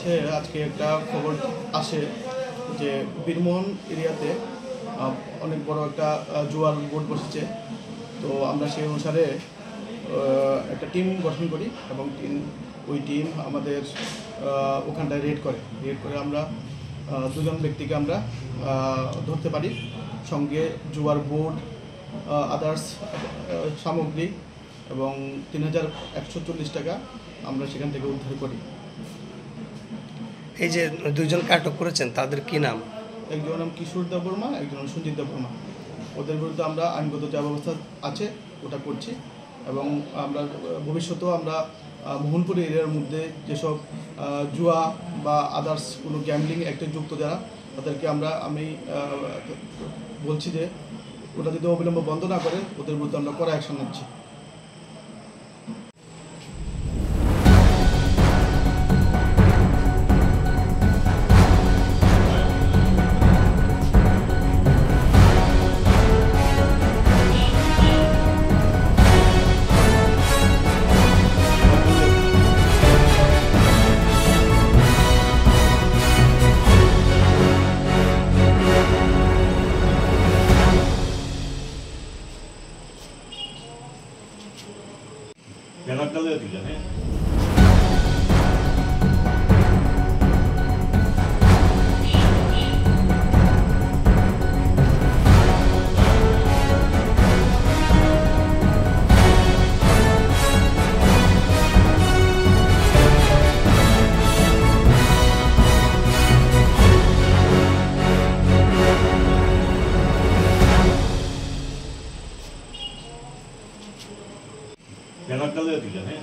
কাছে আজকে একটা খবর আসে যে বীরমোহন এরিয়াতে অনেক বড় একটা জুয়ার বোর্ড বসেছে। তো আমরা সেই অনুসারে একটা টিম গঠন করি এবং ওই টিম আমাদের ওখানটায় রেড করে আমরা দুজন ব্যক্তিকে আমরা ধরতে পারি, সঙ্গে জুয়ার বোর্ড, আদার্স সামগ্রী এবং ৩,১৪০ টাকা আমরা সেখান থেকে উদ্ধার করি। এই যে দুইজনকে আটক করেছেন তাদের কি নাম? একজনের নাম কিশোর দেববর্মা, একজনের সঞ্জিত দেববর্মা। ওদের বিরুদ্ধে আমরা আইনগত যা ব্যবস্থা আছে ওটা করছি এবং আমরা ভবিষ্যতেও আমরা মোহনপুর এরিয়ার মধ্যে যেসব জুয়া বা আদার্স কোনো গ্যামলিং অ্যাক্টে যুক্ত যারা, তাদেরকে আমি বলছি যে ওটা যদি অবিলম্বে বন্ধ না করে ওদের বিরুদ্ধে আমরা কড়া অ্যাকশন নিচ্ছি। ব্যানারটা তুই জানে ব্যানারটা তুই জানে